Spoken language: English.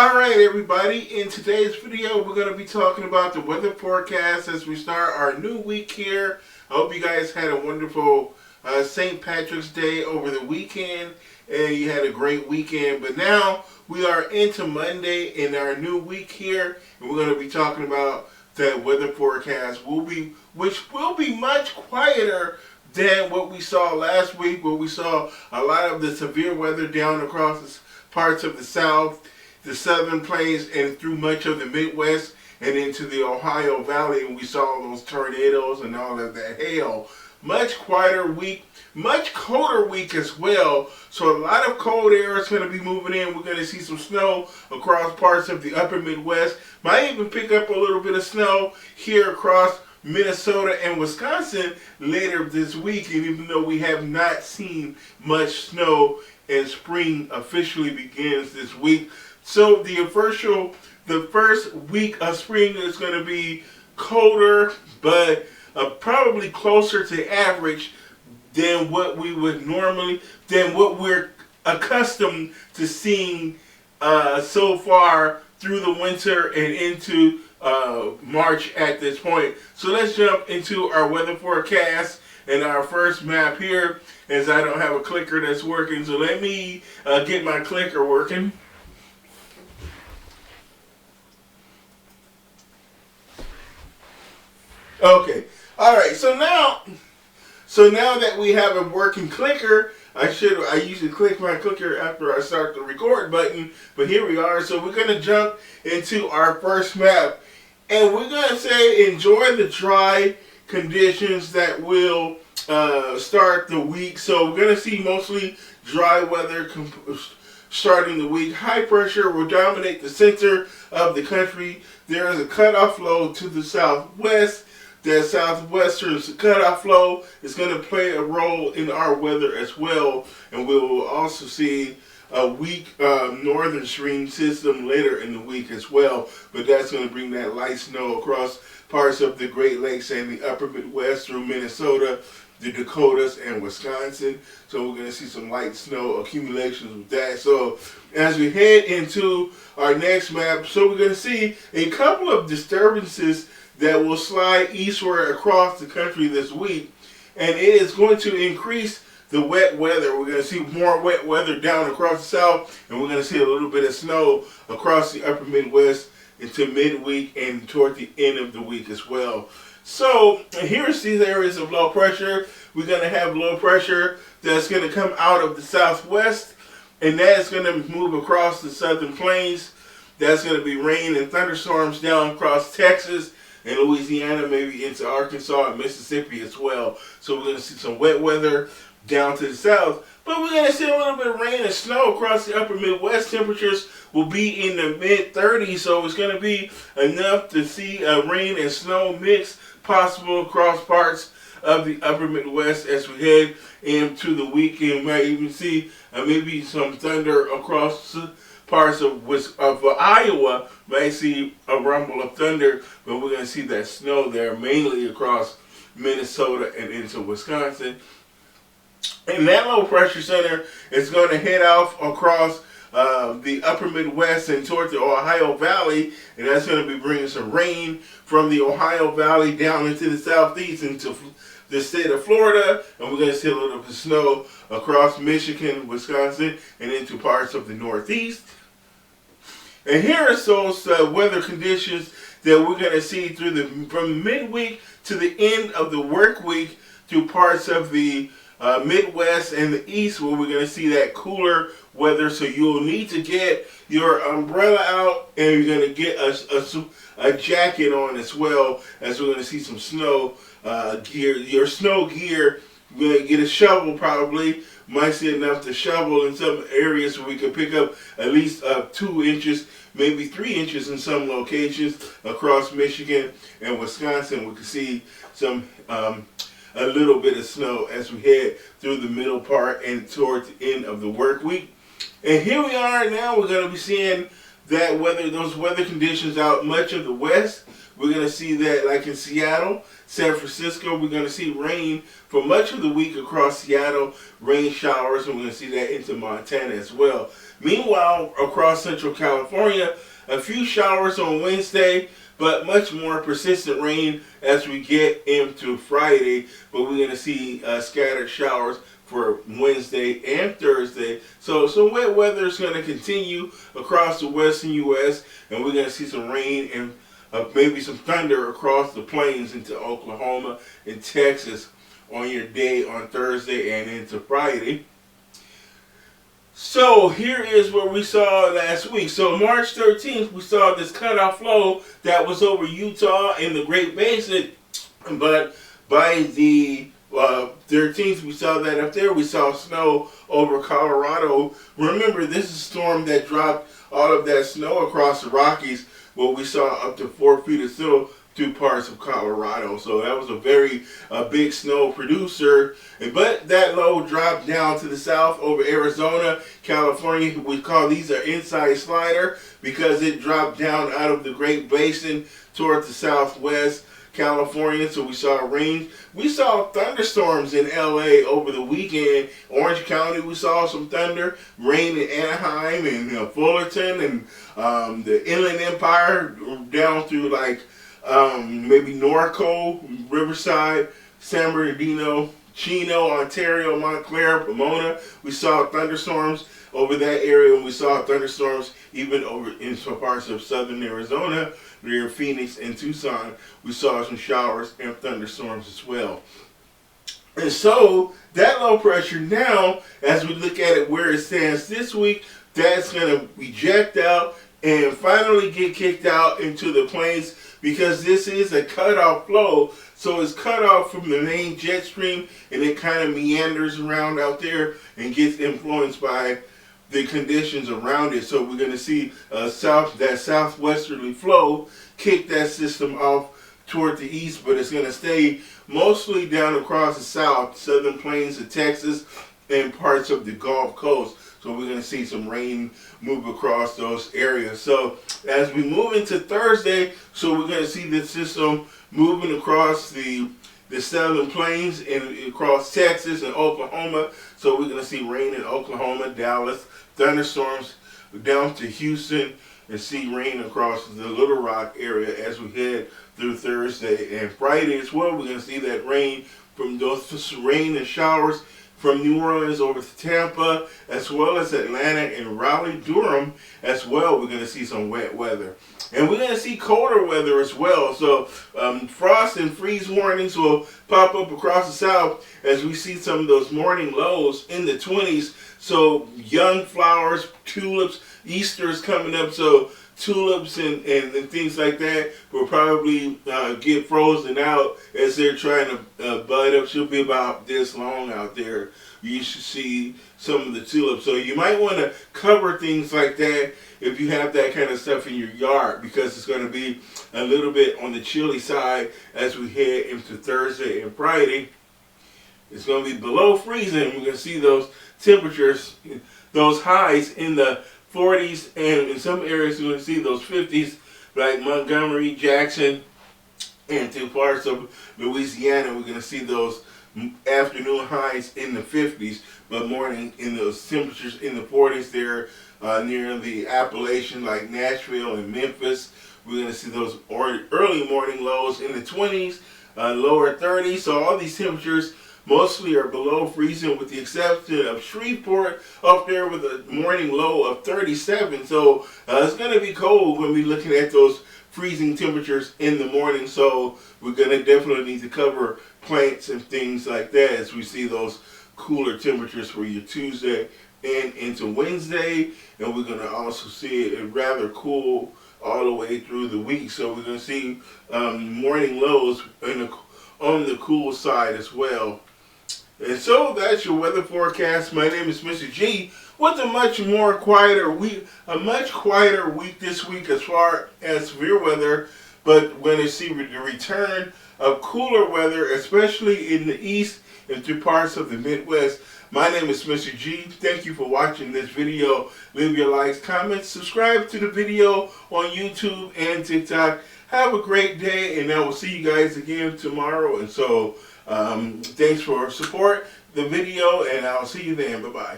Alright everybody, in today's video we're going to be talking about the weather forecast as we start our new week here. I hope you guys had a wonderful St. Patrick's Day over the weekend and you had a great weekend. But now we are into Monday in our new week here, and we're going to be talking about that weather forecast which will be much quieter than what we saw last week, where we saw a lot of the severe weather down across parts of the South, the Southern Plains, and through much of the Midwest and into the Ohio Valley, and we saw those tornadoes and all of that hail. Much quieter week, much colder week as well. So a lot of cold air is going to be moving in. We're going to see some snow across parts of the upper Midwest. Might even pick up a little bit of snow here across Minnesota and Wisconsin later this week. And even though we have not seen much snow, and spring officially begins this week. So the first week of spring is going to be colder, but probably closer to average than what we would normally, than what we're accustomed to seeing so far through the winter and into March at this point. So let's jump into our weather forecast and our first map here, as I don't have a clicker that's working. So let me get my clicker working. Okay. All right. So now that we have a working clicker, I usually click my clicker after I start the record button, but here we are. So we're going to jump into our first map, and we're going to say enjoy the dry conditions that will start the week. So we're going to see mostly dry weather starting the week. High pressure will dominate the center of the country. There is a cutoff flow to the southwest. That southwestern cutoff flow is going to play a role in our weather as well, and we will also see a weak northern stream system later in the week as well, but that's going to bring that light snow across parts of the Great Lakes and the upper Midwest through Minnesota, the Dakotas, and Wisconsin. So we're going to see some light snow accumulations with that. So as we head into our next map, so we're going to see a couple of disturbances that will slide eastward across the country this week, and it is going to increase the wet weather. We're going to see more wet weather down across the South, and we're going to see a little bit of snow across the upper Midwest into midweek and toward the end of the week as well. So here's these areas of low pressure. We're going to have low pressure that's going to come out of the southwest, and that is going to move across the southern plains. That's going to be rain and thunderstorms down across Texas and Louisiana, maybe into Arkansas and Mississippi as well. So we're going to see some wet weather down to the south, but we're going to see a little bit of rain and snow across the upper Midwest. Temperatures will be in the mid-30s, so it's going to be enough to see a rain and snow mix possible across parts of the upper Midwest as we head into the weekend. We might even see maybe some thunder across parts of Iowa. Might see a rumble of thunder, but we're going to see that snow there mainly across Minnesota and into Wisconsin. And that low pressure center is going to head off across the upper Midwest and toward the Ohio Valley, and that's going to be bringing some rain from the Ohio Valley down into the southeast into the state of Florida, and we're going to see a little bit of snow across Michigan, Wisconsin, and into parts of the Northeast. And here are those weather conditions that we're going to see from midweek to the end of the work week through parts of the Midwest and the East, where we're going to see that cooler weather. So you'll need to get your umbrella out, and you're going to get a jacket on as well, as we're going to see some snow gear. Your snow gear, you're going to get a shovel probably. Might see enough to shovel in some areas where we could pick up at least 2 inches, maybe 3 inches in some locations across Michigan and Wisconsin. We could see some a little bit of snow as we head through the middle part and toward the end of the work week. And here we are now. We're going to be seeing those weather conditions out much of the west. We're going to see that like in Seattle, San Francisco, we're going to see rain for much of the week across Seattle, rain showers, and we're going to see that into Montana as well. Meanwhile, across Central California, a few showers on Wednesday, but much more persistent rain as we get into Friday. But we're going to see scattered showers for Wednesday and Thursday. So wet weather is going to continue across the western U.S., and we're going to see some rain and maybe some thunder across the plains into Oklahoma and Texas on your day on Thursday and into Friday. So here is what we saw last week. So March 13th, we saw this cutoff flow that was over Utah and the Great Basin. But by the 13th, we saw that up there. We saw snow over Colorado. Remember, this is a storm that dropped all of that snow across the Rockies. Well, we saw up to 4 feet of snow through parts of Colorado. So that was a very big snow producer. But that low dropped down to the south over Arizona, California. We call these an inside slider because it dropped down out of the Great Basin toward the southwest California. So we saw rain. We saw thunderstorms in LA over the weekend. Orange County, we saw some thunder. Rain in Anaheim and Fullerton and the Inland Empire down through like maybe Norco, Riverside, San Bernardino, Chino, Ontario, Montclair, Pomona. We saw thunderstorms over that area, and we saw thunderstorms even over in some parts of southern Arizona, near Phoenix and Tucson. We saw some showers and thunderstorms as well. And so that low pressure now, as we look at it where it stands this week, that's going to eject out and finally get kicked out into the plains, because this is a cutoff flow. So it's cut off from the main jet stream, and it kind of meanders around out there and gets influenced by the conditions around it. So we're going to see that southwesterly flow kick that system off toward the east, but it's going to stay mostly down across the southern plains of Texas and parts of the Gulf Coast. So we're going to see some rain move across those areas. So as we move into Thursday, so we're going to see this system moving across the southern plains and across Texas and Oklahoma. So we're going to see rain in Oklahoma, Dallas, thunderstorms down to Houston, and see rain across the Little Rock area as we head through Thursday and Friday as well. We're going to see that rain from those rain and showers from New Orleans over to Tampa, as well as Atlanta and Raleigh, Durham as well. We're going to see some wet weather. And we're going to see colder weather as well. So frost and freeze warnings will pop up across the south as we see some of those morning lows in the 20s. So young flowers, tulips, Easter's coming up. So tulips and things like that will probably get frozen out as they're trying to bud up. She'll be about this long out there. You should see some of the tulips. So you might want to cover things like that if you have that kind of stuff in your yard, because it's going to be a little bit on the chilly side as we head into Thursday and Friday. It's going to be below freezing. We're going to see those temperatures, those highs in the 40s, and in some areas we're going to see those 50s, like Montgomery, Jackson, and through parts of Louisiana. We're going to see those afternoon highs in the 50s, but morning in those temperatures in the 40s there near the Appalachian, like Nashville and Memphis. We're going to see those early morning lows in the 20s, lower 30s. So all these temperatures mostly are below freezing, with the exception of Shreveport up there with a morning low of 37. So it's going to be cold when we're looking at those freezing temperatures in the morning. So we're going to definitely need to cover plants and things like that as we see those cooler temperatures for your Tuesday and into Wednesday. And we're going to also see it rather cool all the way through the week. So we're going to see morning lows on the cool side as well. And so that's your weather forecast. My name is Mr. G with a much quieter week this week as far as severe weather. But we're going to see the return of cooler weather, especially in the east and through parts of the Midwest. My name is Mr. G. Thank you for watching this video. Leave your likes, comments, subscribe to the video on YouTube and TikTok. Have a great day, and I will see you guys again tomorrow. And so, thanks for support the video, and I'll see you then. Bye-bye.